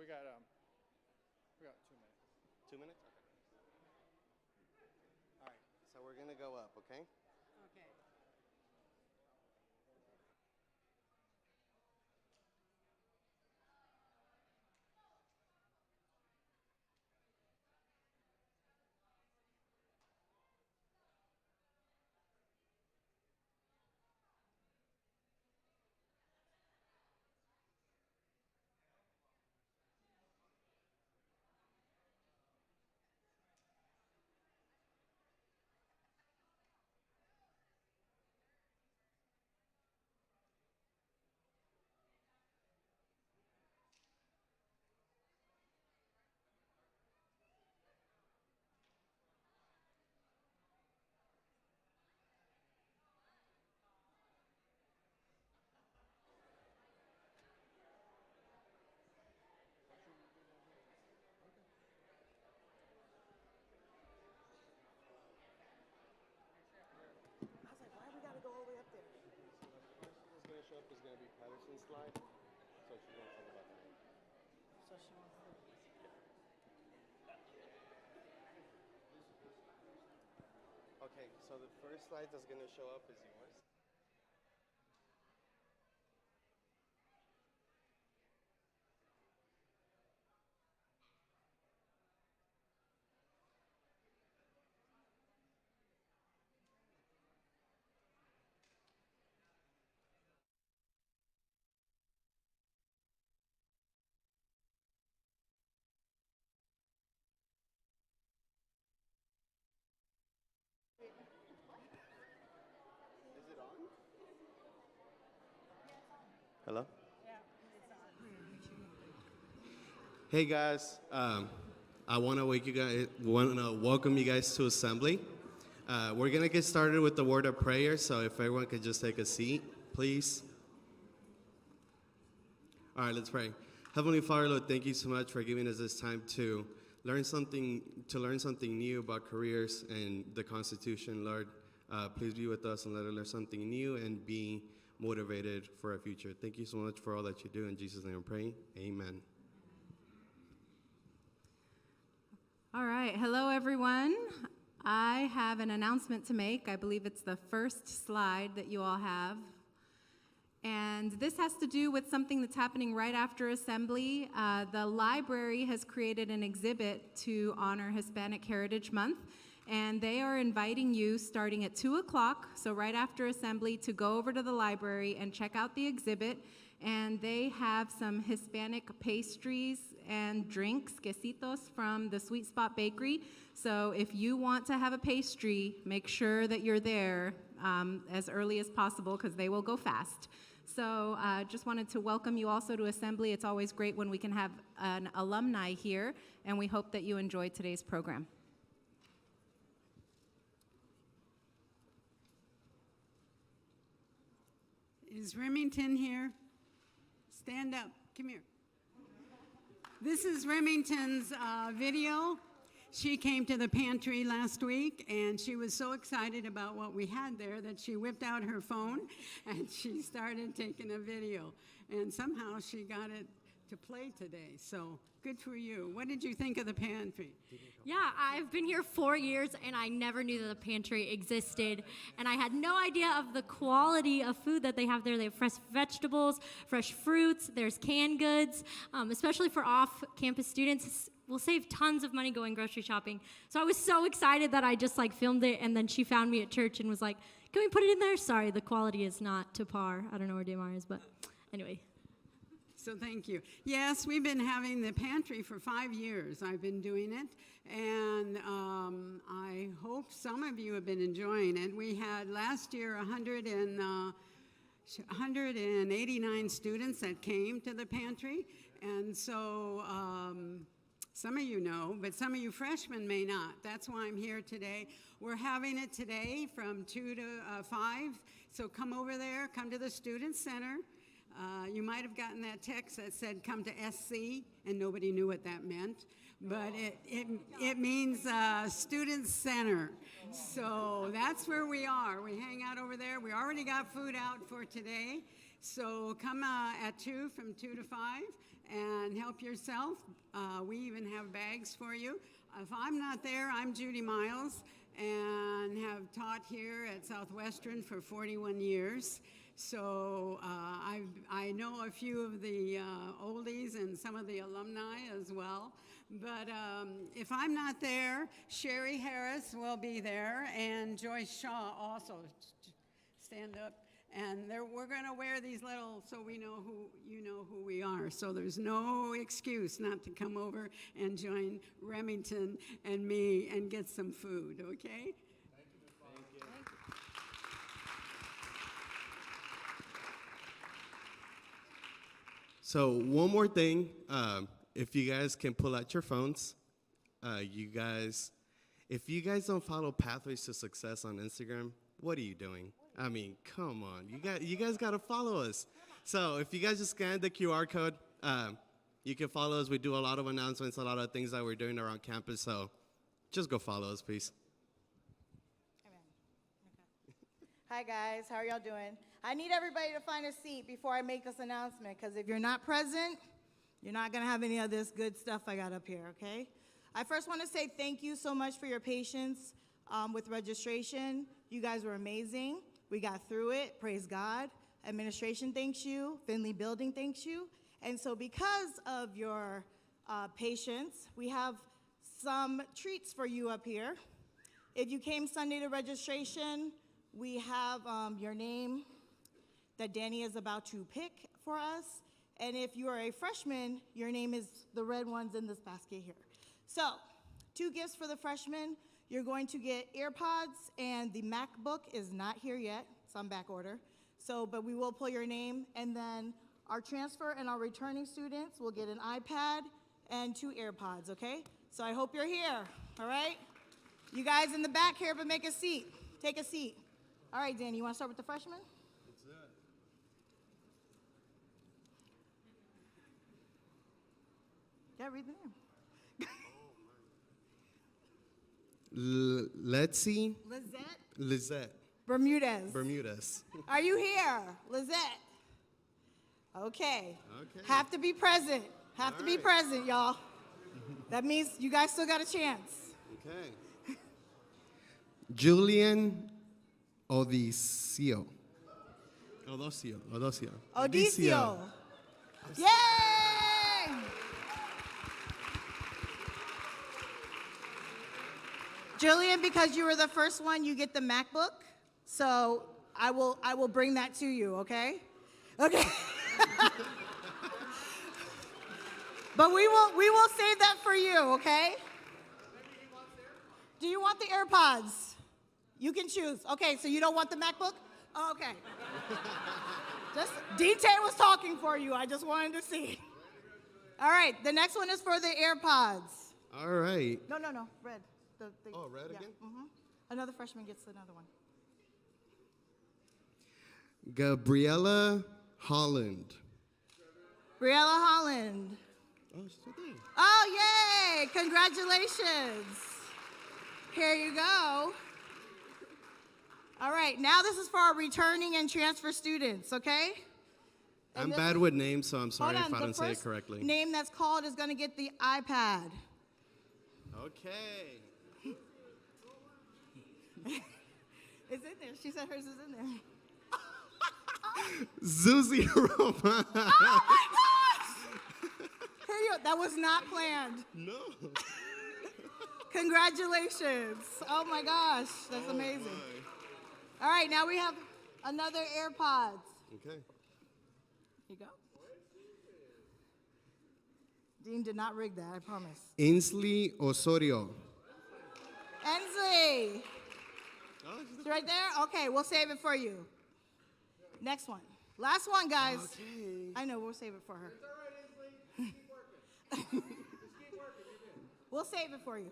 we got 2 minutes. 2 minutes? Okay. All right, so we're going to go up, okay? Okay. I was like, why we got to go all the way up there? So the first thing that's going to show up is going to be Patterson's slide. So she's going to talk about that. So she wants to. Okay, so the first slide that's going to show up is yours. Is it on? Hello? Yeah, it's on. Hey guys, I want to welcome you guys to Assembly. We're gonna get started with the word of prayer, so if everyone could just take a seat, please. All right, let's pray. Heavenly Father, Lord, thank you so much for giving us this time to learn something new about careers and the Constitution, Lord. Please be with us and let us learn something new and be motivated for our future. Thank you so much for all that you do. In Jesus' name I pray. Amen. All right, hello everyone. I have an announcement to make. I believe it's the first slide that you all have. And this has to do with something that's happening right after Assembly. The library has created an exhibit to honor Hispanic Heritage Month, and they are inviting you starting at 2 o'clock, so right after Assembly, to go over to the library and check out the exhibit. And they have some Hispanic pastries and drinks, quesitos, from the Sweet Spot Bakery. So if you want to have a pastry, make sure that you're there as early as possible because they will go fast. So just wanted to welcome you also to Assembly. It's always great when we can have an alumni here, and we hope that you enjoyed today's program. Is Remington here? Stand up. Come here. This is Remington's video. She came to the pantry last week, and she was so excited about what we had there that she whipped out her phone, and she started taking a video. And somehow she got it to play today, so good for you. What did you think of the pantry? Yeah, I've been here 4 years, and I never knew that the pantry existed, and I had no idea of the quality of food that they have there. They have fresh vegetables, fresh fruits, there's canned goods, especially for off-campus students. We'll save tons of money going grocery shopping. So I was so excited that I just filmed it, and then she found me at church and was like, can we put it in there? Sorry, the quality is not to par. I don't know where DMR is, but anyway. So thank you. Yes, we've been having the pantry for 5 years. I've been doing it, and I hope some of you have been enjoying it. We had last year 189 students that came to the pantry, and so some of you know, but some of you freshmen may not. That's why I'm here today. We're having it today from 2 to 5, so come over there, come to the Student Center. You might have gotten that text that said come to SC, and nobody knew what that meant, but it means Student Center. So that's where we are. We hang out over there. We already got food out for today. So come at 2, from 2 to 5, and help yourself. We even have bags for you. If I'm not there, I'm Judy Miles and have taught here at Southwestern for 41 years. So I know a few of the oldies and some of the alumni as well. But if I'm not there, Sherry Harris will be there, and Joyce Shaw also. Stand up. And we're going to wear these little, so we know who we are. So there's no excuse not to come over and join Remington and me and get some food, okay? Thank you, Ms. Thank you. So one more thing, if you guys can pull out your phones, if you guys don't follow Pathways to Success on Instagram, what are you doing? I mean, come on, you guys got to follow us. So if you guys just scan the QR code, you can follow us. We do a lot of announcements, a lot of things that we're doing around campus. So just go follow us, please. Hi guys, how are y'all doing? I need everybody to find a seat before I make this announcement, because if you're not present, you're not gonna have any of this good stuff I got up here, okay? I first wanna say thank you so much for your patience with registration. You guys were amazing. We got through it, praise God. Administration thanks you, Finley Building thanks you. And so because of your patience, we have some treats for you up here. If you came Sunday to registration, we have your name that Danny is about to pick for us. And if you are a freshman, your name is the red ones in this basket here. So, 2 gifts for the freshmen. You're going to get AirPods, and the MacBook is not here yet. It's on back order. So, but we will pull your name, and then our transfer and our returning students will get an iPad and 2 AirPods, okay? So I hope you're here, all right? You guys in the back here, but make a seat. Take a seat. All right, Danny, you want to start with the freshmen? Let's do it. Yeah, read the name. Let's see. Lizette Lizette Bermudez. Bermudez. Are you here? Lizette. Okay. Okay. Have to be present. Have to be right. present, y'all. That means you guys still got a chance. Okay. Julian Odisio. Odisio. Yay! Julian, because you were the first one, you get the MacBook. So I will bring that to you, okay? Okay. But we will save that for you, okay? Do you want the AirPods? You can choose. Okay, so you don't want the MacBook? Oh, okay. Just D-Tay was talking for you. I just wanted to see. All right, the next one is for the AirPods. All right. No, red. Oh, red again? Mm-hmm. Another freshman gets another one. Gabriella Holland. Briella Holland. Oh, she's right there. Oh, yay! Congratulations. Here you go. All right, now this is for our returning and transfer students, okay? I'm bad with names, so I'm sorry Hold if on, I the don't say it first correctly. name that's called is going to get the iPad. Okay. It's in there. She said hers is in there. Zuzi Roma. Oh my gosh! Here you go. That was not planned. No. Congratulations. Oh my gosh, that's amazing. My. All right, now we have another AirPods. Okay. Here you go. Dean did not rig that, I promise. Ainsley Osorio. Ensley. Oh, It's right there? Okay, we'll save it for you. Next one. Last one, guys. Okay. I know, we'll save it for her. It's all right, Ainsley. Just keep working. Just keep working. You're good. We'll save it for you.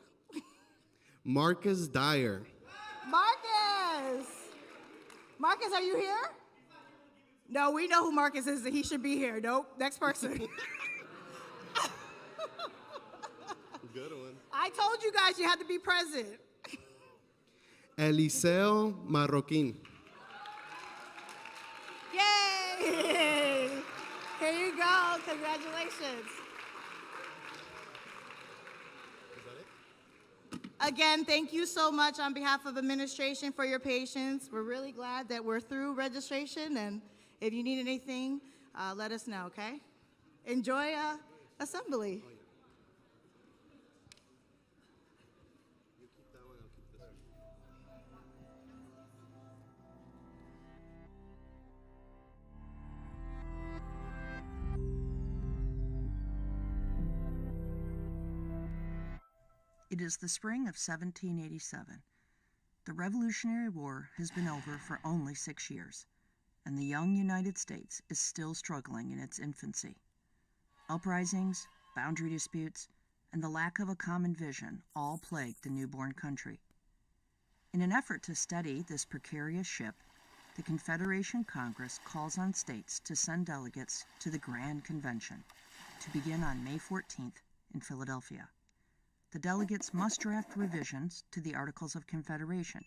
Marcus Dyer. Marcus! Marcus, are you here? No, we know who Marcus is, and he should be here. Nope, next person. Good one. I told you guys you had to be present. Eliseo Marroquin. Yay! Here you go. Congratulations. Again, thank you so much on behalf of administration for your patience. We're really glad that we're through registration, and if you need anything, let us know, okay? Enjoy assembly. It is the spring of 1787. The Revolutionary War has been over for only 6 years, and the young United States is still struggling in its infancy. Uprisings, boundary disputes, and the lack of a common vision all plague the newborn country. In an effort to steady this precarious ship, the Confederation Congress calls on states to send delegates to the Grand Convention to begin on May 14th in Philadelphia. The delegates must draft revisions to the Articles of Confederation,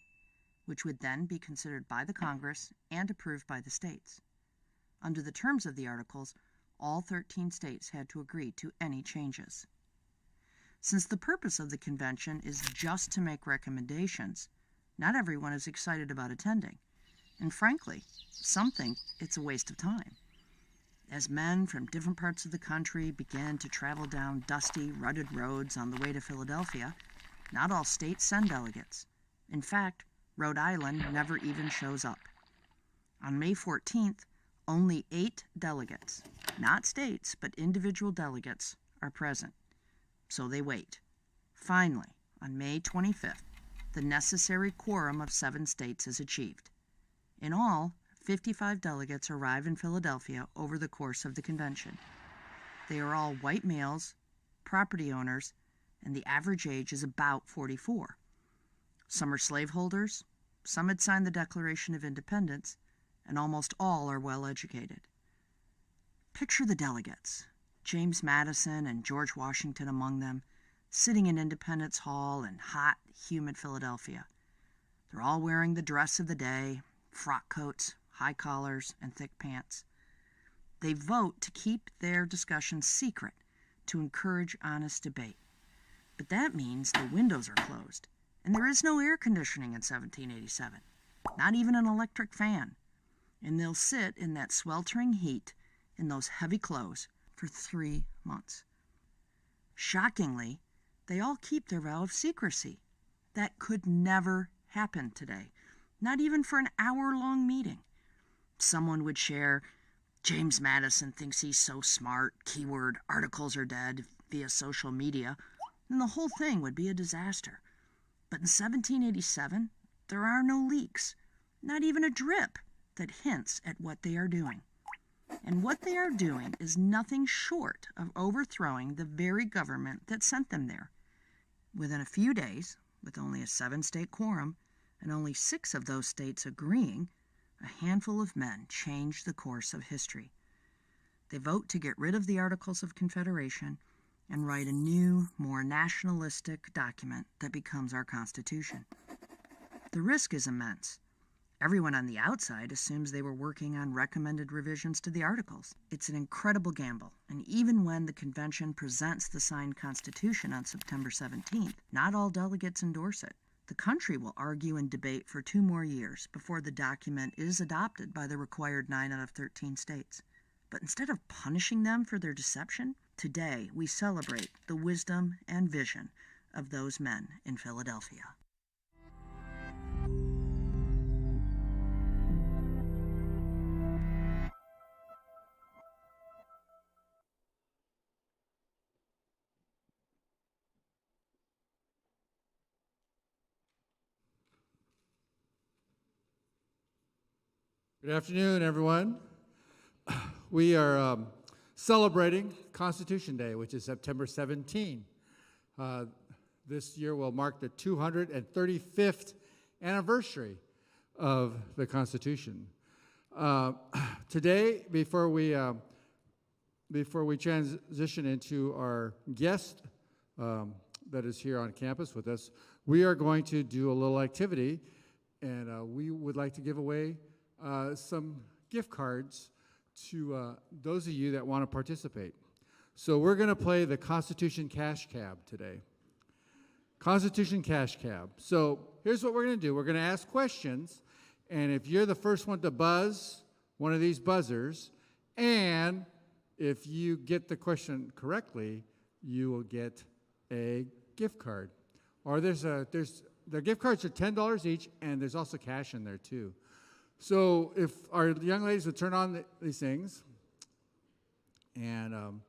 which would then be considered by the Congress and approved by the states. Under the terms of the Articles, all 13 states had to agree to any changes. Since the purpose of the convention is just to make recommendations, not everyone is excited about attending, and frankly, some think it's a waste of time. As men from different parts of the country begin to travel down dusty, rutted roads on the way to Philadelphia, not all states send delegates. In fact, Rhode Island never even shows up. On May 14th, only 8 delegates, not states, but individual delegates, are present. So they wait. Finally, on May 25th, the necessary quorum of 7 states is achieved. In all, 55 delegates arrive in Philadelphia over the course of the convention. They are all white males, property owners, and the average age is about 44. Some are slaveholders, some had signed the Declaration of Independence, and almost all are well educated. Picture the delegates, James Madison and George Washington among them, sitting in Independence Hall in hot, humid Philadelphia. They're all wearing the dress of the day, frock coats, high collars, and thick pants. They vote to keep their discussions secret to encourage honest debate. But that means the windows are closed, and there is no air conditioning in 1787, not even an electric fan. And they'll sit in that sweltering heat in those heavy clothes for 3 months. Shockingly, they all keep their vow of secrecy. That could never happen today, not even for an hour-long meeting. Someone would share, James Madison thinks he's so smart, keyword, articles are dead, via social media, and the whole thing would be a disaster. But in 1787, there are no leaks, not even a drip that hints at what they are doing. And what they are doing is nothing short of overthrowing the very government that sent them there. Within a few days, with only a 7-state quorum, and only 6 of those states agreeing, a handful of men change the course of history. They vote to get rid of the Articles of Confederation and write a new, more nationalistic document that becomes our Constitution. The risk is immense. Everyone on the outside assumes they were working on recommended revisions to the Articles. It's an incredible gamble, and even when the convention presents the signed Constitution on September 17th, not all delegates endorse it. The country will argue and debate for 2 more years before the document is adopted by the required 9 out of 13 states. But instead of punishing them for their deception, today we celebrate the wisdom and vision of those men in Philadelphia. Good afternoon, everyone. We are celebrating Constitution Day, which is September 17. This year will mark the 235th anniversary of the Constitution. Today, before we transition into our guest that is here on campus with us, we are going to do a little activity, and we would like to give away some gift cards those of you that want to participate. So we're going to play the Constitution Cash Cab today. Constitution Cash Cab. So here's what we're going to do. We're going to ask questions, and if you're the first one to buzz one of these buzzers, and if you get the question correctly, you will get a gift card. Or the gift cards are $10 each, and there's also cash in there too. So if our young ladies would turn on these things, and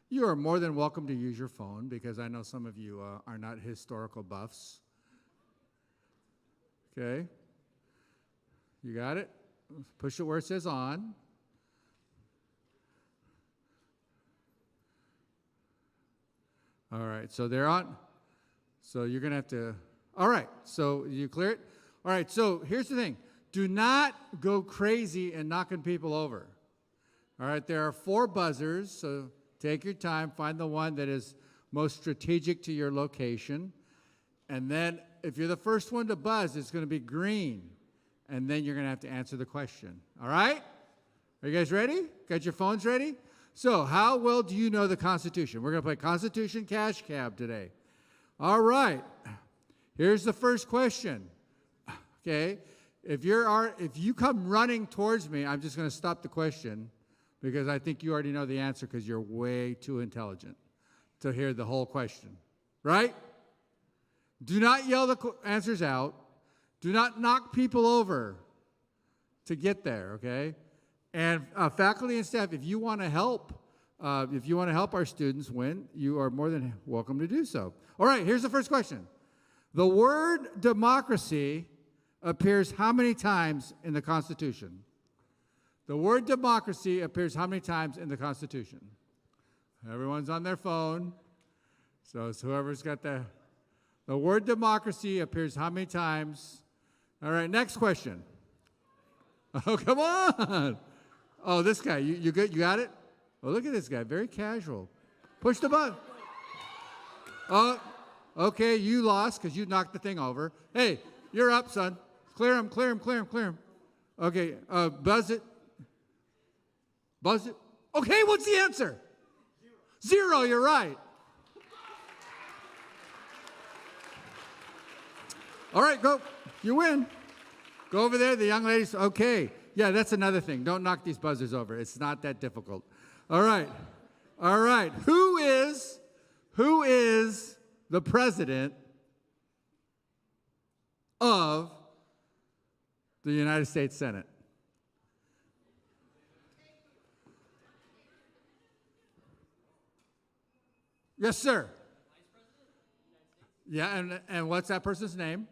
you are more than welcome to use your phone, because I know some of you are not historical buffs. Okay? You got it? Push it where it says on. All right, so they're on. So you're going to have to, all right, so you clear it? All right, so here's the thing. Do not go crazy and knocking people over. All right, there are 4 buzzers, so take your time, find the one that is most strategic to your location. And then if you're the first one to buzz, it's going to be green. And then you're going to have to answer the question. All right? Are you guys ready? Got your phones ready? So how well do you know the Constitution? We're going to play Constitution Cash Cab today. All right. Here's the first question. Okay? If you come running towards me, I'm just going to stop the question, because I think you already know the answer, because you're way too intelligent to hear the whole question. Right? Do not yell the answers out. Do not knock people over to get there, okay? And faculty and staff, if you want to help our students win, you are more than welcome to do so. All right, here's the first question. The word democracy appears how many times in the Constitution? The word democracy appears how many times in the Constitution? Everyone's on their phone, so it's whoever's got the word democracy appears how many times? All right, next question. Oh, come on. Oh, this guy, you good? You got it? Oh, look at this guy, very casual. Push the button. Oh, okay, you lost because you knocked the thing over. Hey, you're up, son. Clear him, clear him, clear him, clear him. Okay, buzz it. Buzz it. Okay, what's the answer? 0, you're right. All right, go. You win. Go over there, the young ladies. Okay. Yeah, that's another thing. Don't knock these buzzers over. It's not that difficult. All right. All right. Who is the president of the United States Senate? Yes, sir. Yeah, and what's that person's name?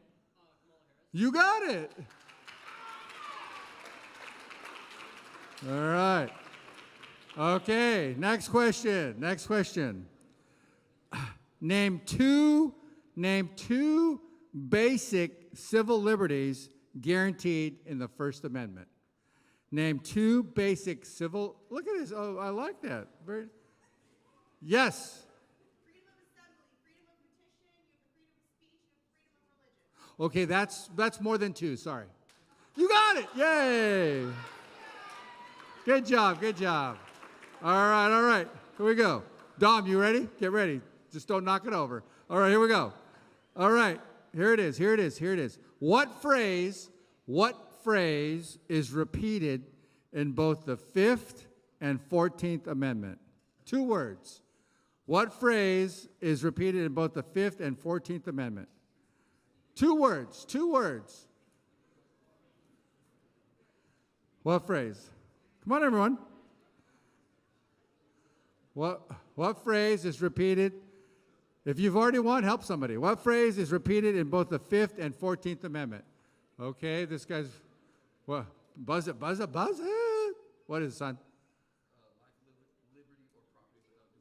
You got it. All right. Okay, next question. Next question. Name two basic civil liberties guaranteed in the First Amendment. Name 2 basic civil. Look at this. Oh, I like that. Very. Yes. Freedom of assembly, freedom of petition, you have the freedom of speech, you have the freedom of religion. Okay, that's more than 2. Sorry. You got it. Yay. Good job. Good job. All right. Here we go. Dom, you ready? Get ready. Just don't knock it over. All right, here we go. All right, here it is. What phrase is repeated in both the 5th and 14th Amendment? 2 words. What phrase is repeated in both the 5th and 14th Amendment? 2 words. What phrase? Come on, everyone. What phrase is repeated? If you've already won, help somebody. What phrase is repeated in both the 5th and 14th Amendment? Okay, this guy's, what? Buzz it. What is it, son?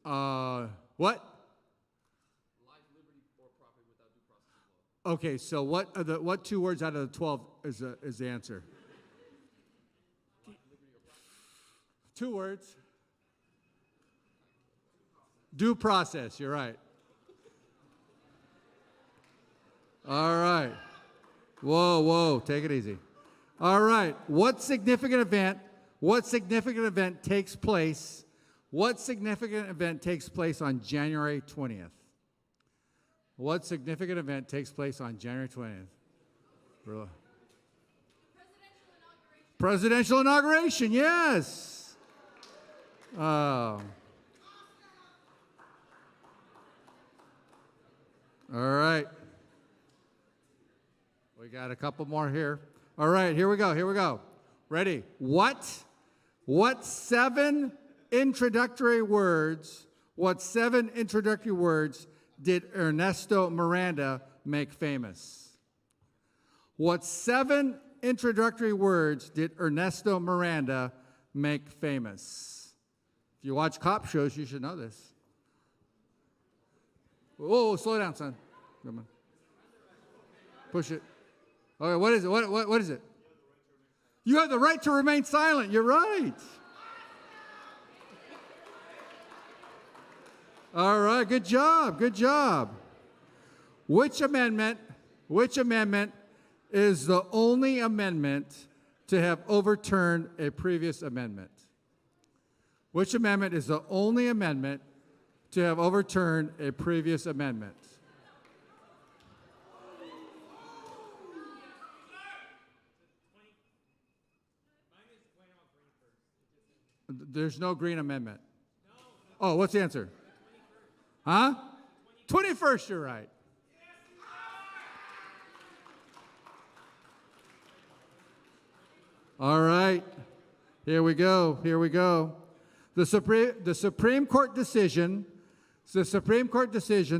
What? Life, liberty, or property without due process of law. Okay, so what 2 words out of the 12 is the answer? 2 words. Due process, you're right. All right. Whoa, take it easy. All right. What significant event What significant event takes place? What significant event takes place on January 20th? What significant event takes place on January 20th? Presidential inauguration, yes. Oh. All right. We got a couple more here. All right, here we go. Ready? What 7 introductory words, did Ernesto Miranda make famous? What 7 introductory words did Ernesto Miranda make famous? If you watch cop shows, you should know this. Oh, slow down, son. Come on. Push it. Okay, what is it? What is it? You have the right to remain silent. You're right. All right, good job. Which amendment is the only amendment to have overturned a previous amendment? Which amendment is the only amendment to have overturned a previous amendment? There's no green amendment. Oh, what's the answer? Huh? 21st, you're right. All right. Here we go. The Supreme Court decision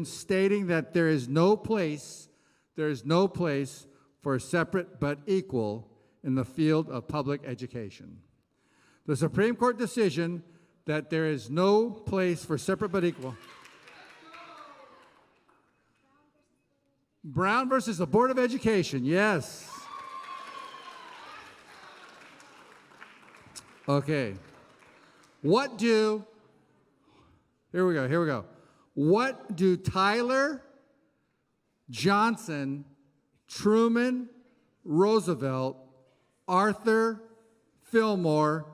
stating that there is no place for separate but equal in the field of public education. The Supreme Court decision that there is no place for separate but equal. Brown versus the Board of Education, yes. Okay. Here we go. What do Tyler, Johnson, Truman, Roosevelt, Arthur, Fillmore,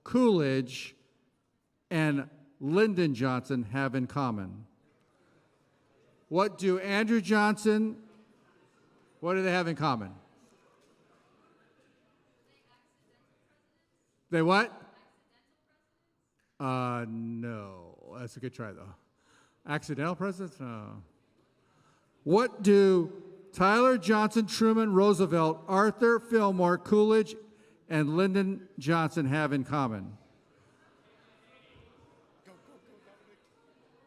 Coolidge, and Lyndon Johnson have in common? What do Andrew Johnson, what do they have in common? They what? No. That's a good try, though. Accidental presidents? No. What do Tyler, Johnson, Truman, Roosevelt, Arthur, Fillmore, Coolidge, and Lyndon Johnson have in common?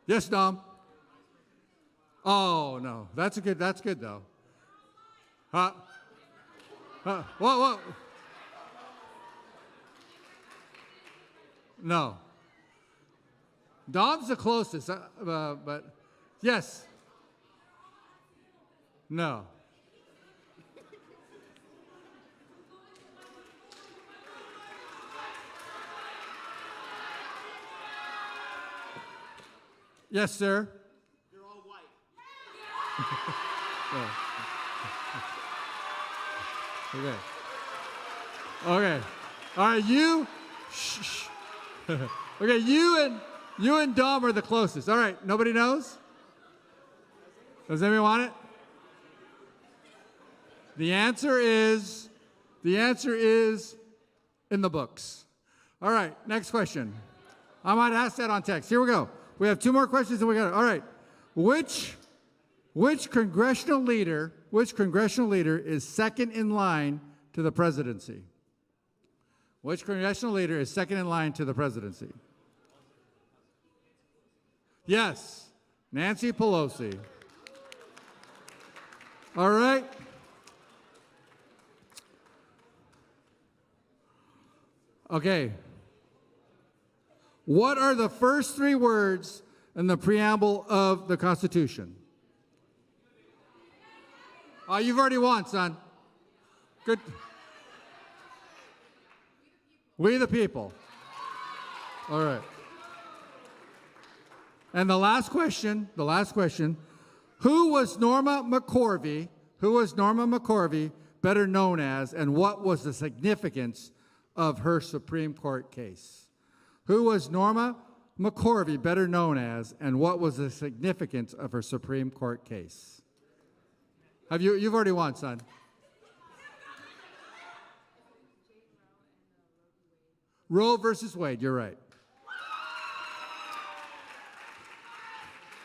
Yes, Dom? Oh, no. That's good, though. Whoa. No. Dom's the closest, but yes. No. Yes, sir. They're all white. Okay. All right, you. Shh. Okay, you and Dom are the closest. All right, nobody knows? Does anybody want it? The answer is in the books. All right, next question. I might ask that on text. Here we go. We have 2 more questions and we got it. All right. Which congressional leader is second in line to the presidency? Which congressional leader is second in line to the presidency? Yes, Nancy Pelosi. All right. Okay. What are the first 3 words in the preamble of the Constitution? Oh, you've already won, son. Good. We the people. All right. And the last question, who was Norma McCorvey, better known as, and what was the significance of her Supreme Court case? Who was Norma McCorvey better known as, and what was the significance of her Supreme Court case? You've already won, son. Roe versus Wade, you're right.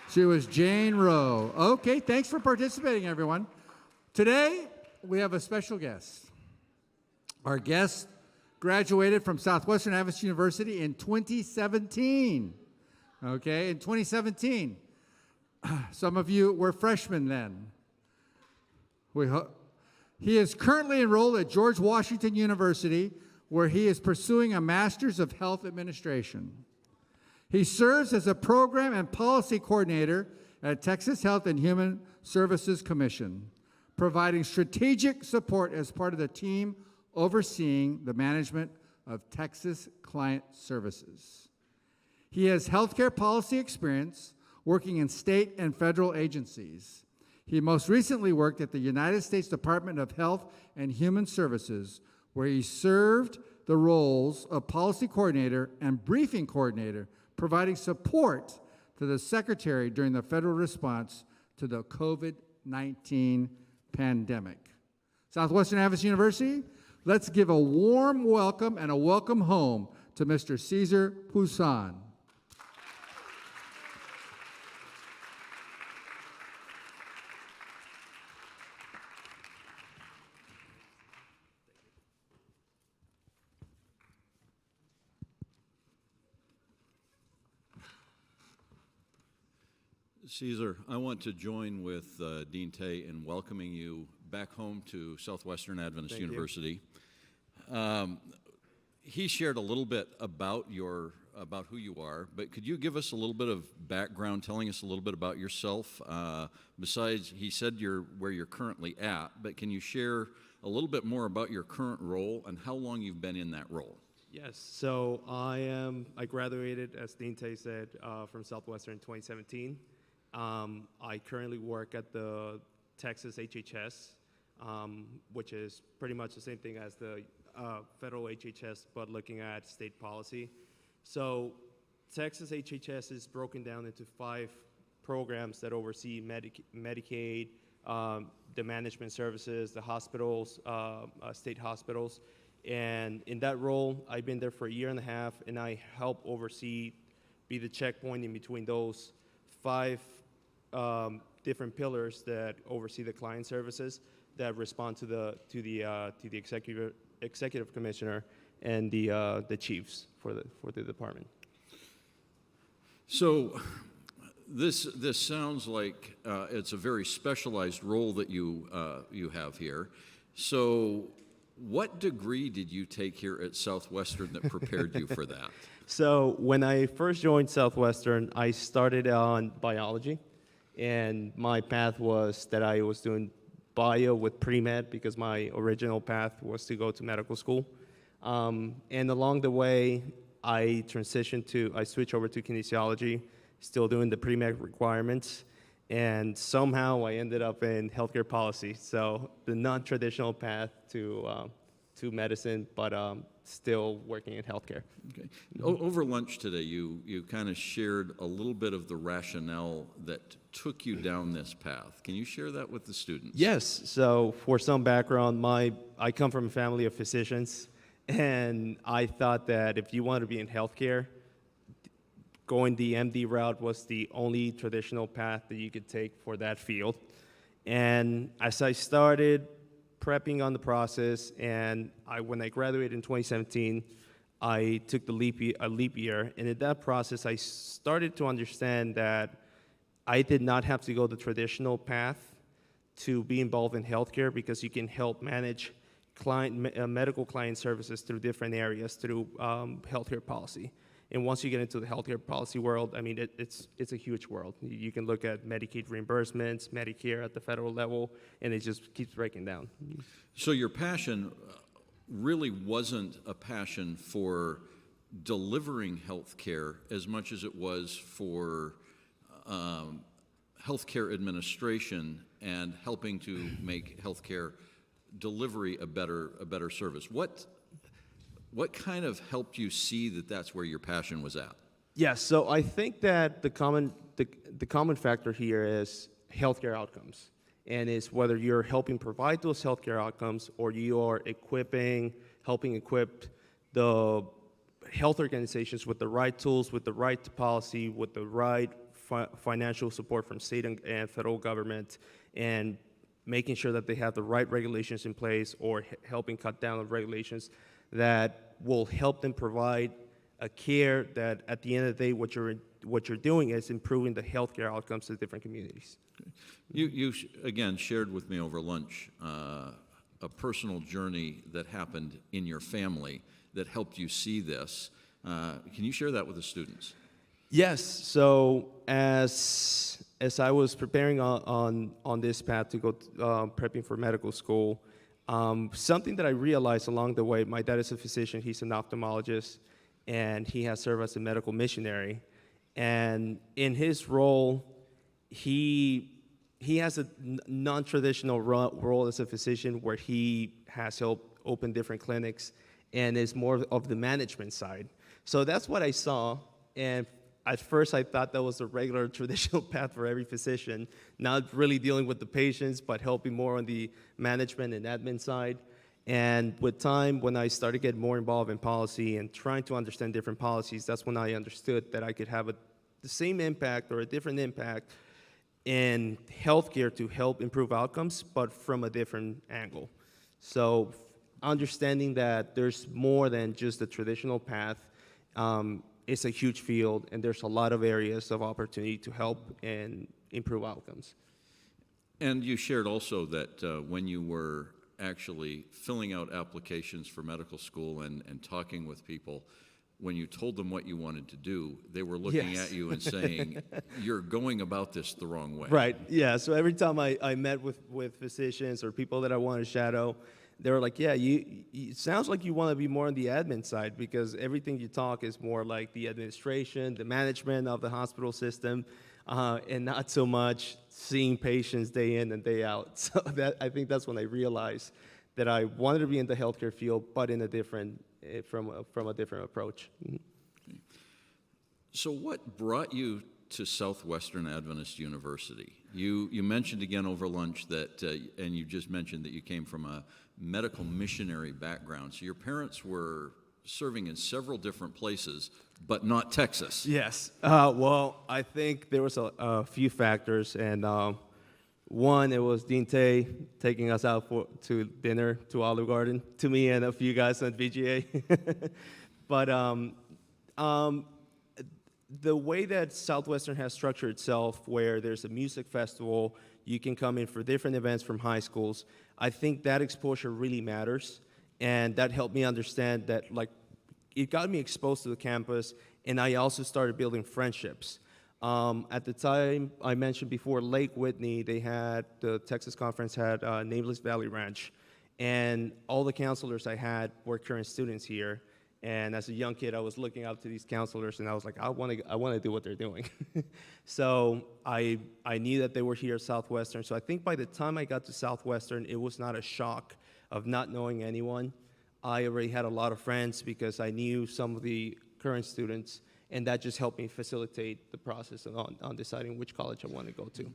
She was Jane Roe. Okay, thanks for participating, everyone. Today, we have a special guest. Our guest graduated from Southwestern Adventist University in 2017. Okay, in 2017. Some of you were freshmen then. He is currently enrolled at George Washington University, where he is pursuing a Master's of Health Administration. He serves as a program and policy coordinator at Texas Health and Human Services Commission, providing strategic support as part of the team overseeing the management of Texas Client Services. He has healthcare policy experience working in state and federal agencies. He most recently worked at the United States Department of Health and Human Services, where he served the roles of policy coordinator and briefing coordinator, providing support to the Secretary during the federal response to the COVID-19 pandemic. Southwestern Adventist University, let's give a warm welcome and a welcome home to Mr. Cesar Poussin. Cesar, I want to join with Dean Tay in welcoming you back home to Southwestern Adventist University. He shared a little bit about who you are, but could you give us a little bit of background, telling us a little bit about yourself? Besides, he said where you're currently at, but can you share a little bit more about your current role and how long you've been in that role? Yes, so I graduated, as Dean Tay said, from Southwestern in 2017. I currently work at the Texas HHS, which is pretty much the same thing as the federal HHS, but looking at state policy. So Texas HHS is broken down into 5 programs that oversee Medicaid, the management services, the hospitals, state hospitals. And in that role, I've been there for a year and a half, and I help oversee, be the checkpoint in between those 5 different pillars that oversee the client services that respond to the executive commissioner and the chiefs for the department. So this sounds like it's a very specialized role that you have here. So what degree did you take here at Southwestern that prepared you for that? So when I first joined Southwestern, I started on biology, and my path was that I was doing bio with pre-med because my original path was to go to medical school. And along the way, I switched over to kinesiology, still doing the pre-med requirements, and somehow I ended up in healthcare policy. So the non-traditional path to medicine, but still working in healthcare. Okay. Over lunch today, you kind of shared a little bit of the rationale that took you down this path. Can you share that with the students? Yes. So for some background, I come from a family of physicians, and I thought that if you want to be in healthcare, going the MD route was the only traditional path that you could take for that field. And as I started prepping on the process, and when I graduated in 2017, I took a leap year, and in that process, I started to understand that I did not have to go the traditional path to be involved in healthcare, because you can help manage medical client services through different areas through healthcare policy. And once you get into the healthcare policy world, I mean, it's a huge world. You can look at Medicaid reimbursements, Medicare at the federal level, and it just keeps breaking down. So your passion really wasn't a passion for delivering health care as much as it was for healthcare administration and helping to make healthcare delivery a better service. What kind of helped you see that that's where your passion was at? Yes, so I think that the common factor here is healthcare outcomes, and it's whether you're helping provide those healthcare outcomes or you are helping equip the health organizations with the right tools, with the right policy, with the right financial support from state and federal government, and making sure that they have the right regulations in place or helping cut down on regulations that will help them provide a care that at the end of the day what you're doing is improving the healthcare outcomes of different communities. You again shared with me over lunch a personal journey that happened in your family that helped you see this. Can you share that with the students? Yes. So as I was preparing on this path to go prepping for medical school, something that I realized along the way, my dad is a physician, he's an ophthalmologist, and he has served as a medical missionary. And in his role, he has a non-traditional role as a physician where he has helped open different clinics and is more of the management side. So that's what I saw, and at first I thought that was a regular traditional path for every physician, not really dealing with the patients, but helping more on the management and admin side. And with time, when I started getting more involved in policy and trying to understand different policies, that's when I understood that I could have the same impact or a different impact in healthcare to help improve outcomes, but from a different angle. So understanding that there's more than just the traditional path, it's a huge field, and there's a lot of areas of opportunity to help and improve outcomes. And you shared also that when you were actually filling out applications for medical school and talking with people, when you told them what you wanted to do, they were looking Yes. at you and saying, you're going about this the wrong way. Right, yeah, so every time I met with physicians or people that I wanted to shadow, they were like, yeah, it sounds like you want to be more on the admin side because everything you talk is more like the administration, the management of the hospital system, and not so much seeing patients day in and day out. So I think that's when I realized that I wanted to be in the healthcare field, but in a different, from a different approach. Mhm. So what brought you to Southwestern Adventist University? You mentioned again over lunch that, and you just mentioned that you came from a medical missionary background. So your parents were serving in several different places, but not Texas. Yes. Well, I think there was a few factors, and one, it was Dean Tay taking us out to dinner to Olive Garden, to me and a few guys on VGA. But the way that Southwestern has structured itself, where there's a music festival, you can come in for different events from high schools, I think that exposure really matters, and that helped me understand that, like, it got me exposed to the campus, and I also started building friendships. At the time, I mentioned before, Lake Whitney, the Texas Conference had Nameless Valley Ranch, and all the counselors I had were current students here. And as a young kid, I was looking up to these counselors, and I was like, I want to do what they're doing. So I knew that they were here at Southwestern. So I think by the time I got to Southwestern, it was not a shock of not knowing anyone. I already had a lot of friends because I knew some of the current students, and that just helped me facilitate the process on deciding which college I want to go to.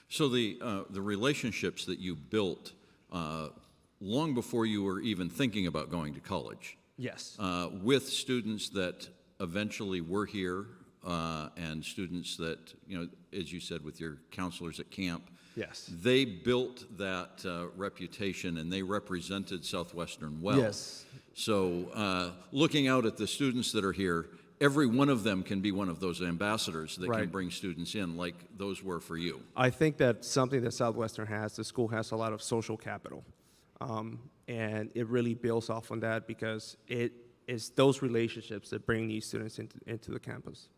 So the relationships that you built long before you were even thinking about going to college. Yes. With students that eventually were here and students that, you know, as you said, with your counselors at camp. Yes. They built that reputation and they represented Southwestern well. Yes. So looking out at the students that are here, every one of them can be one of those ambassadors that can Right. bring students in like those were for you. I think that's something that Southwestern has. The school has a lot of social capital. And it really builds off on that because it is those relationships that bring these students into the campus.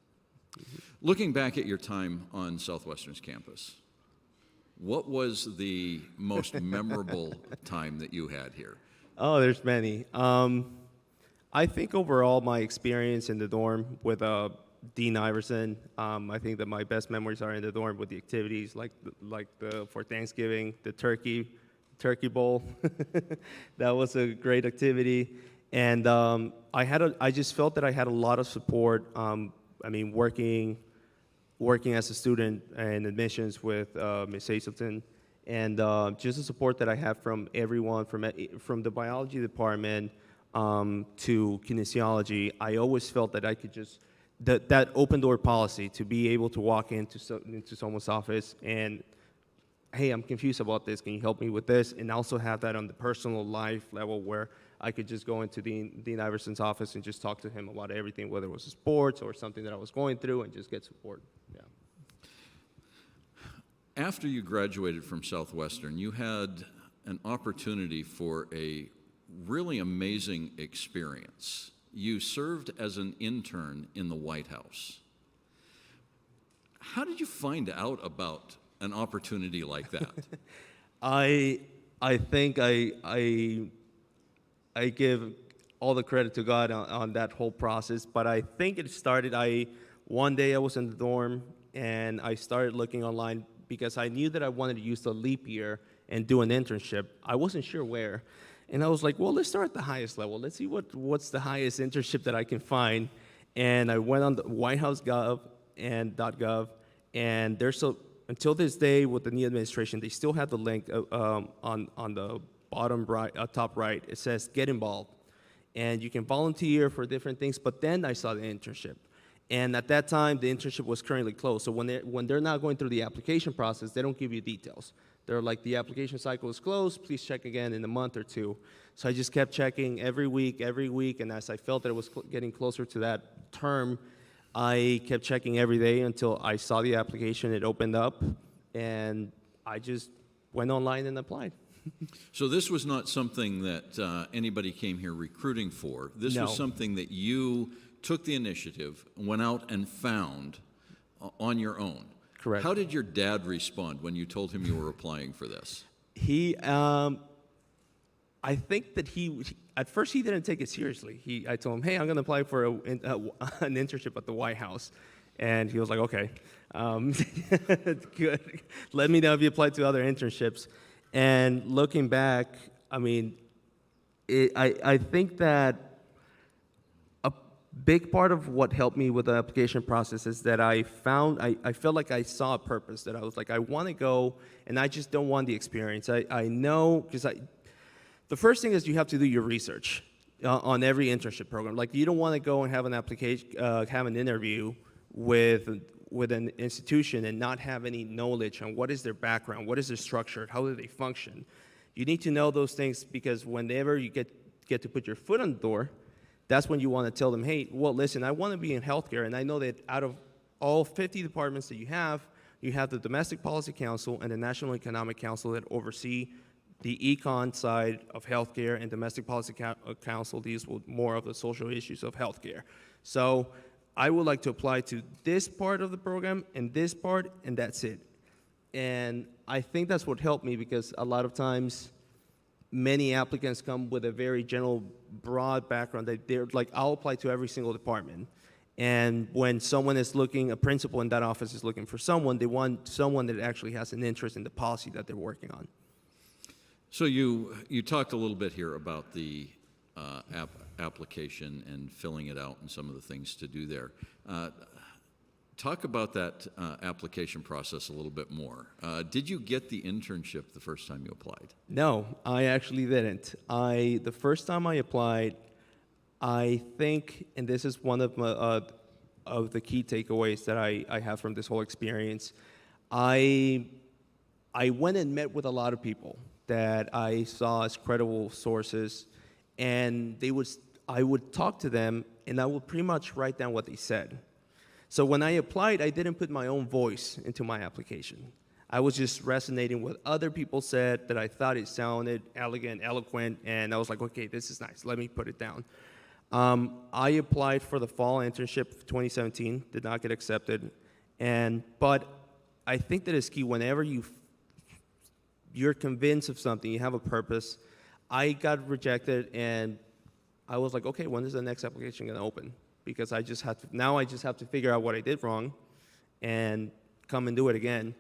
Looking back at your time on Southwestern's campus, what was the most memorable time that you had here? Oh, there's many. I think overall my experience in the dorm with Dean Iverson, I think that my best memories are in the dorm with the activities like for Thanksgiving, the turkey bowl. That was a great activity. And I just felt that I had a lot of support. I mean, working as a student in admissions with Ms. Hazelton, and just the support that I have from everyone, from the biology department to kinesiology. I always felt that I could just, that open door policy, to be able to walk into someone's office and, hey, I'm confused about this, can you help me with this? And also have that on the personal life level where I could just go into Dean Iverson's office and just talk to him about everything, whether it was sports or something that I was going through, and just get support. Yeah. After you graduated from Southwestern, you had an opportunity for a really amazing experience. You served as an intern in the White House. How did you find out about an opportunity like that? I think I give all the credit to God on that whole process, but I think it started, one day I was in the dorm and I started looking online because I knew that I wanted to use the leap year and do an internship. I wasn't sure where. And I was like, well, let's start at the highest level. Let's see what's the highest internship that I can find. And I went on the White House .gov, and there's until this day with the new administration, they still have the link on the bottom right, top right. It says get involved, and you can volunteer for different things. But then I saw the internship, and at that time the internship was currently closed. So when they're not going through the application process, they don't give you details. They're like, the application cycle is closed, please check again in a month or two. So I just kept checking every week, and as I felt that it was getting closer to that term, I kept checking every day until I saw the application, it opened up, and I just went online and applied. So this was not something that anybody came here recruiting for. This No. was something that you took the initiative, went out and found on your own. Correct. How did your dad respond when you told him you were applying for this? I think that at first he didn't take it seriously. I told him, hey, I'm going to apply for an internship at the White House. And he was like, okay, good. Let me know if you apply to other internships. And looking back, I mean, I think that a big part of what helped me with the application process is that I felt like I saw a purpose, that I was like, I want to go, and I just don't want the experience. I know, because the first thing is you have to do your research on every internship program. Like, you don't want to go and have an application, have an interview with an institution and not have any knowledge on what is their background, what is their structure, how do they function. You need to know those things, because whenever you get to put your foot on the door, that's when you want to tell them, hey, well, listen, I want to be in healthcare, and I know that out of all 50 departments that you have the Domestic Policy Council and the National Economic Council that oversee the econ side of healthcare, and Domestic Policy Council deals with more of the social issues of healthcare. So I would like to apply to this part of the program and this part, and that's it. And I think that's what helped me, because a lot of times many applicants come with a very general, broad background. They're like, I'll apply to every single department. And when someone is looking, a principal in that office is looking for someone, they want someone that actually has an interest in the policy that they're working on. So you talked a little bit here about the application and filling it out and some of the things to do there. Talk about that application process a little bit more. Did you get the internship the first time you applied? No, I actually didn't. The first time I applied, I think, and this is one of the key takeaways that I have from this whole experience, I went and met with a lot of people that I saw as credible sources, and I would talk to them, and I would pretty much write down what they said. So when I applied, I didn't put my own voice into my application. I was just resonating with what other people said, that I thought it sounded elegant, eloquent, and I was like, okay, this is nice, let me put it down. I applied for the fall internship of 2017, did not get accepted, but I think that it's key whenever you're convinced of something, you have a purpose. I got rejected, and I was like, okay, when is the next application going to open? Because I just have to figure out what I did wrong and come and do it again.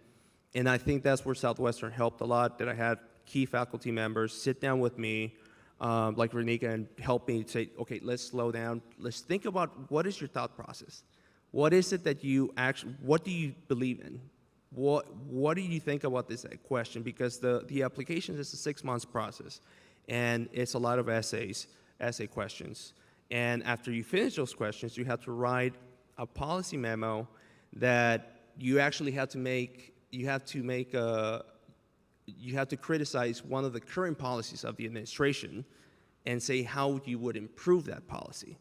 And I think that's where Southwestern helped a lot, that I had key faculty members sit down with me, like Renika, and help me say, okay, let's slow down. Let's think about what is your thought process. What is it that you actually, what do you believe in? What do you think about this question? Because the application is a 6 months process, and it's a lot of essay questions. And after you finish those questions, you have to write a policy memo that you actually have to make. You have to criticize one of the current policies of the administration and say how you would improve that policy.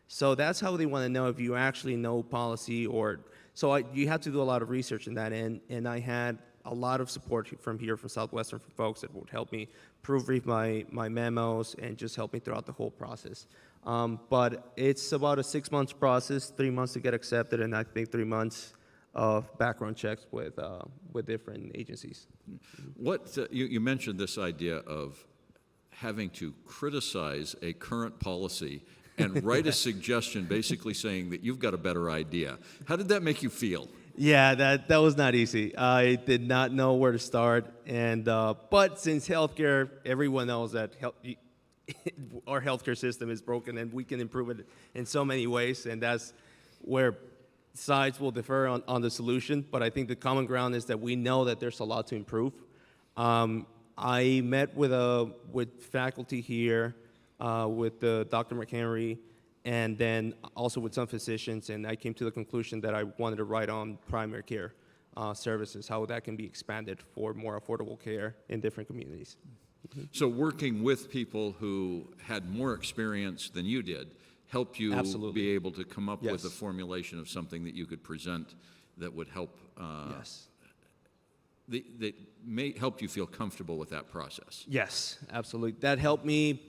So that's how they want to know if you actually know policy, or so you have to do a lot of research in that end. And I had a lot of support from Southwestern, from folks that would help me proofread my memos and just help me throughout the whole process. But it's about a 6 months process, 3 months to get accepted, and I think 3 months of background checks with different agencies. What you mentioned this idea of having to criticize a current policy and write a suggestion basically saying that you've got a better idea. How did that make you feel? Yeah, that was not easy. I did not know where to start, and but since healthcare, everyone knows that our healthcare system is broken, and we can improve it in so many ways, and that's where sides will differ on the solution. But I think the common ground is that we know that there's a lot to improve. I met with faculty here, with Dr. McHenry, and then also with some physicians, and I came to the conclusion that I wanted to write on primary care services, how that can be expanded for more affordable care in different communities. So working with people who had more experience than you did helped you Absolutely. be able to come up with Yes. a formulation of something that you could present that would help Yes. that may help you feel comfortable with that process. Yes, absolutely. That helped me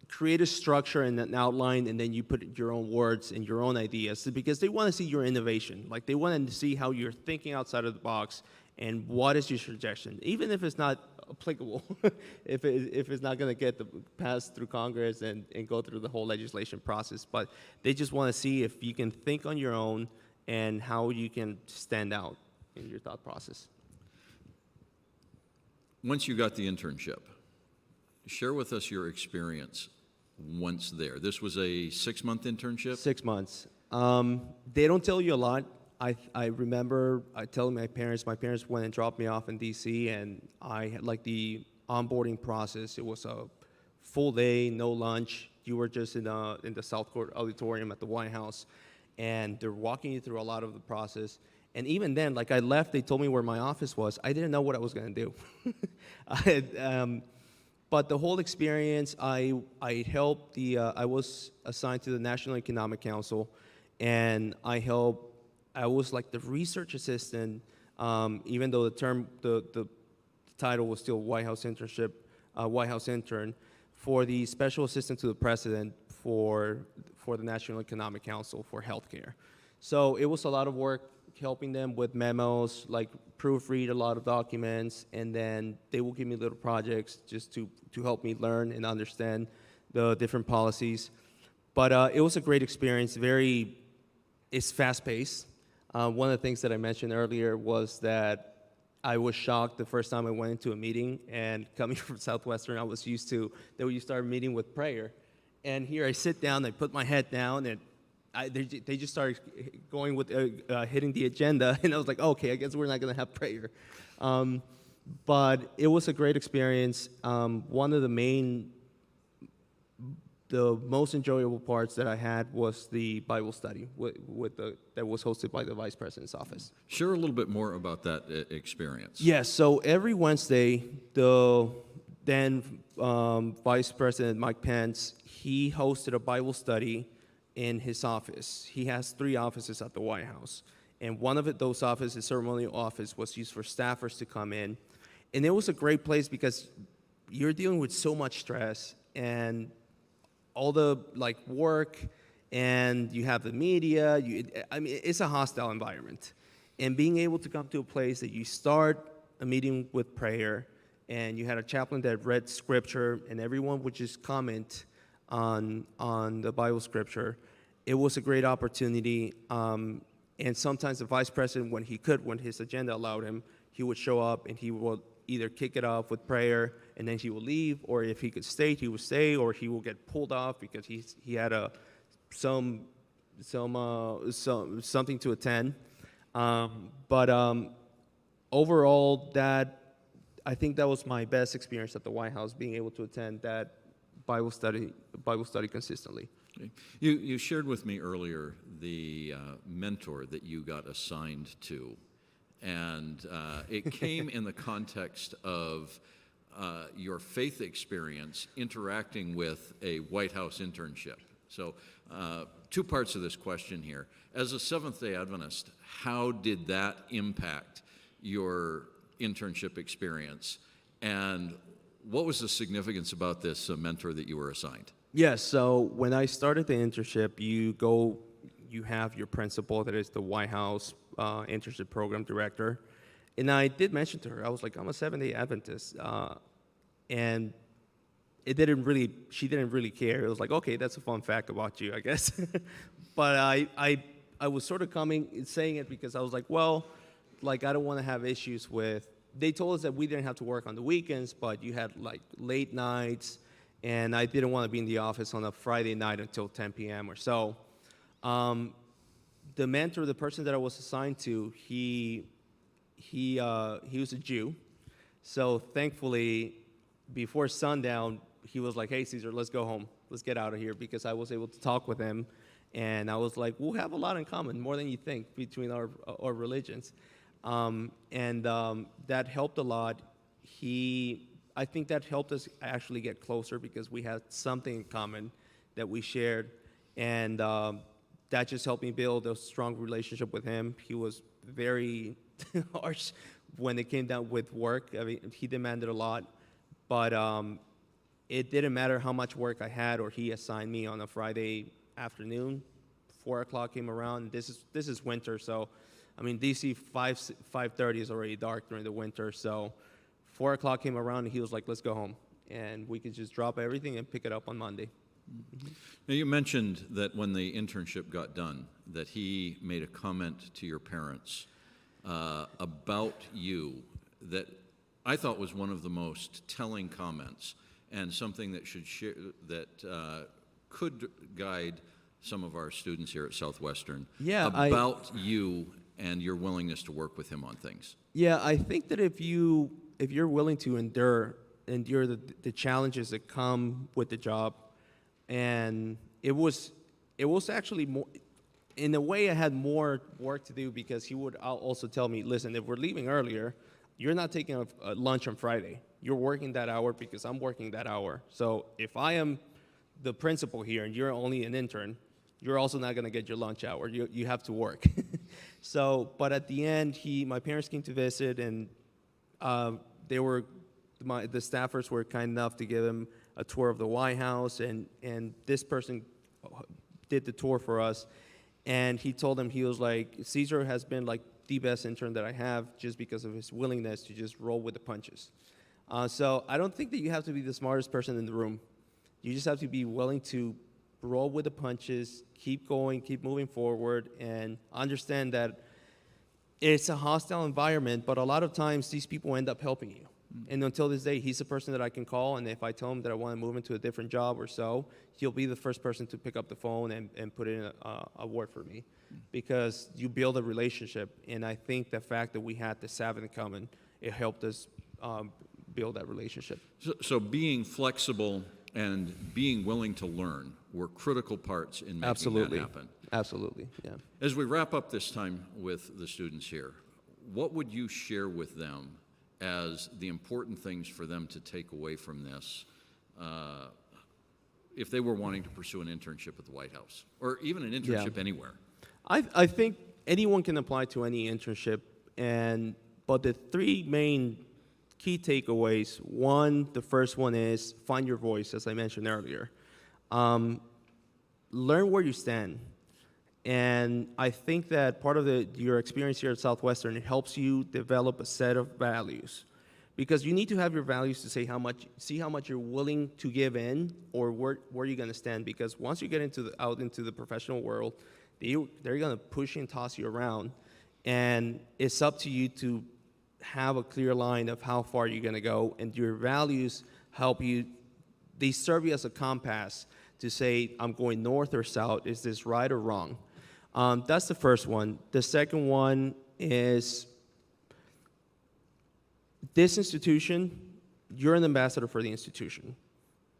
create a structure and an outline, and then you put your own words and your own ideas, because they want to see your innovation. Like, they want to see how you're thinking outside of the box and what is your suggestion, even if it's not applicable, if it's not going to get passed through Congress and go through the whole legislation process. But they just want to see if you can think on your own and how you can stand out in your thought process. Once you got the internship, share with us your experience once there. This was a 6-month internship? 6 months. They don't tell you a lot. I remember I telling my parents went and dropped me off in D.C., and I had like the onboarding process. It was a full day, no lunch. You were just in the South Court Auditorium at the White House, and they're walking you through a lot of the process. And even then, like, I left, they told me where my office was. I didn't know what I was going to do. But the whole experience, I helped I was assigned to the National Economic Council, and I was like the research assistant, even though the title was still White House internship, White House intern, for the special assistant to the president for the National Economic Council for healthcare. So it was a lot of work helping them with memos, like proofread a lot of documents, and then they will give me little projects just to help me learn and understand the different policies. But it was a great experience. It's fast-paced. One of the things that I mentioned earlier was that I was shocked the first time I went into a meeting, and coming from Southwestern, I was used to that you start a meeting with prayer. And here I sit down, I put my head down, and they just started going with hitting the agenda, and I was like, okay, I guess we're not going to have prayer. But it was a great experience. One of the most enjoyable parts that I had was the Bible study that was hosted by the Vice President's office. Share a little bit more about that experience. Yes, so every Wednesday, the then Vice President Mike Pence, he hosted a Bible study in his office. He has 3 offices at the White House, and one of those offices, the ceremonial office, was used for staffers to come in. And it was a great place because you're dealing with so much stress and all the work, and you have the media. It's a hostile environment. And being able to come to a place that you start a meeting with prayer, and you had a chaplain that read scripture, and everyone would just comment on the Bible scripture. It was a great opportunity. And sometimes the vice president, when his agenda allowed him, he would show up and he would either kick it off with prayer and then he would leave, or if he could stay, he would stay, or he would get pulled off because he had something to attend. Overall, I think that was my best experience at the White House, being able to attend that Bible study consistently. Okay. You shared with me earlier the mentor that you got assigned to, and it came in the context of your faith experience interacting with a White House internship. So, two parts of this question here. As a Seventh-day Adventist, how did that impact your internship experience, and what was the significance about this mentor that you were assigned? Yes, so when I started the internship, you have your principal, that is the White House internship program director, and I did mention to her, I was like, I'm a Seventh-day Adventist, and she didn't really care. It was like, okay, that's a fun fact about you, I guess. But I was sort of saying it because I was like, well, like, I don't want to have issues with, they told us that we didn't have to work on the weekends, but you had like late nights, and I didn't want to be in the office on a Friday night until 10 p.m. or so. The mentor, the person that I was assigned to, he was a Jew. So thankfully, before sundown, he was like, hey, Caesar, let's go home. Let's get out of here, because I was able to talk with him. And I was like, we'll have a lot in common, more than you think, between our religions. That helped a lot. I think that helped us actually get closer because we had something in common that we shared. And that just helped me build a strong relationship with him. He was very harsh when it came down with work. I mean, he demanded a lot. But it didn't matter how much work I had or he assigned me on a Friday afternoon. 4 o'clock came around. This is winter, so I mean, DC 5:30 is already dark during the winter. So 4 o'clock came around and he was like, let's go home, and we could just drop everything and pick it up on Monday. Mm-hmm. Now, you mentioned that when the internship got done, that he made a comment to your parents about you that I thought was one of the most telling comments, and something that could guide some of our students here at Southwestern about you and your willingness to work with him on things. Yeah, I think that if you're willing to endure the challenges that come with the job, and it was actually more, in a way I had more work to do, because he would also tell me, listen, if we're leaving earlier, you're not taking a lunch on Friday. You're working that hour because I'm working that hour. So if I am the principal here and you're only an intern, you're also not going to get your lunch hour. You have to work. So, but at the end, my parents came to visit, and the staffers were kind enough to give him a tour of the White House, and this person did the tour for us, and he told him, he was like, Caesar has been like the best intern that I have, just because of his willingness to just roll with the punches. So I don't think that you have to be the smartest person in the room. You just have to be willing to roll with the punches, keep going, keep moving forward, and understand that it's a hostile environment, but a lot of times these people end up helping you. And until this day, he's the person that I can call, and if I tell him that I want to move into a different job or so, he'll be the first person to pick up the phone and put in a word for me, because you build a relationship, and I think the fact that we had the Sabbath in common, it helped us build that relationship. So being flexible and being willing to learn were critical parts in making that happen. Absolutely, yeah. As we wrap up this time with the students here, what would you share with them as the important things for them to take away from this if they were wanting to pursue an internship at the White House, or even an internship anywhere? I think anyone can apply to any internship, but the three main key takeaways, the first one is find your voice, as I mentioned earlier. Learn where you stand. And I think that part of your experience here at Southwestern, it helps you develop a set of values. Because you need to have your values to see how much you're willing to give in, or where you're going to stand. Because once you get out into the professional world, they're going to push you and toss you around. And it's up to you to have a clear line of how far you're going to go, and your values help you. They serve you as a compass to say, I'm going north or south. Is this right or wrong? That's the first one. The second one is this institution, you're an ambassador for the institution.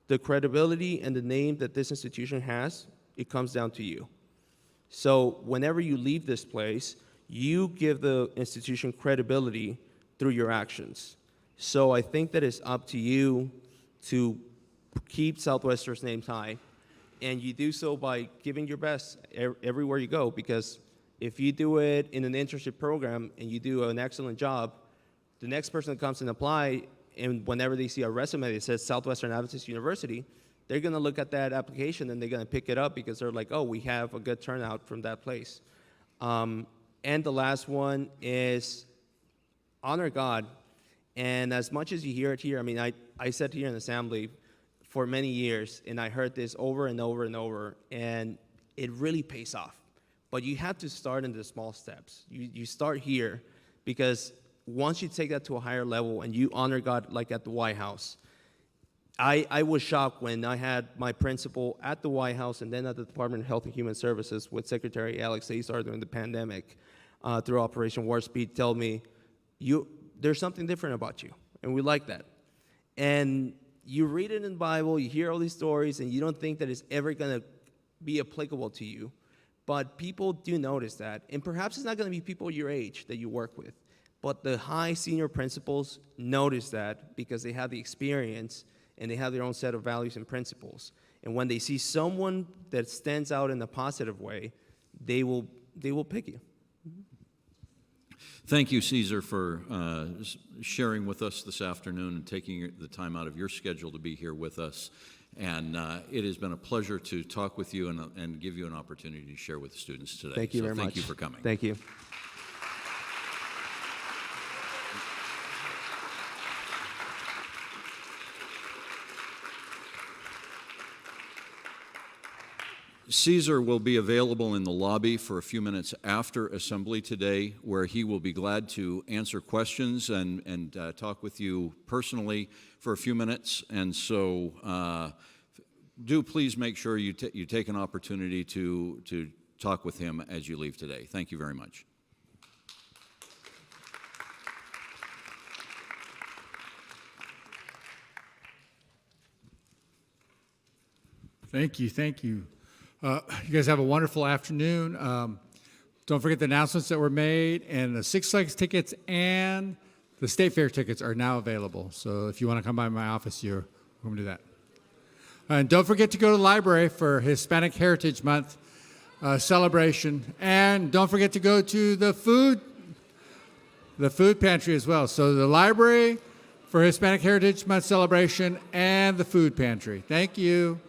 The credibility and the name that this institution has, it comes down to you. So whenever you leave this place, you give the institution credibility through your actions. So I think that it's up to you to keep Southwestern's name high, and you do so by giving your best everywhere you go, because if you do it in an internship program and you do an excellent job, the next person that comes and apply, and whenever they see a resume that says Southwestern Adventist University, they're going to look at that application and they're going to pick it up because they're like, oh, we have a good turnout from that place. And the last one is honor God. And as much as you hear it here, I mean, I sat here in assembly for many years, and I heard this over and over and over, and it really pays off. But you have to start in the small steps. You start here, because once you take that to a higher level and you honor God, like at the White House, I was shocked when I had my principal at the White House and then at the Department of Health and Human Services with Secretary Alex Azar during the pandemic through Operation Warp Speed tell me, there's something different about you, and we like that. And you read it in the Bible, you hear all these stories, and you don't think that it's ever going to be applicable to you. But people do notice that. And perhaps it's not going to be people your age that you work with. But the high senior principals notice that because they have the experience and they have their own set of values and principles. And when they see someone that stands out in a positive way, they will pick you. Thank you, Caesar, for sharing with us this afternoon and taking the time out of your schedule to be here with us. And it has been a pleasure to talk with you and give you an opportunity to share with the students today. Thank you very much. Thank you for coming. Thank you. Caesar will be available in the lobby for a few minutes after assembly today, where he will be glad to answer questions and talk with you personally for a few minutes. And so do please make sure you take an opportunity to talk with him as you leave today. Thank you very much. Thank you, thank you. You guys have a wonderful afternoon. Don't forget the announcements that were made, and the Six Flags tickets and the State Fair tickets are now available. So if you want to come by my office, you're welcome to do that. And don't forget to go to the library for Hispanic Heritage Month celebration. And don't forget to go to the food pantry as well. So the library for Hispanic Heritage Month celebration and the food pantry. Thank you.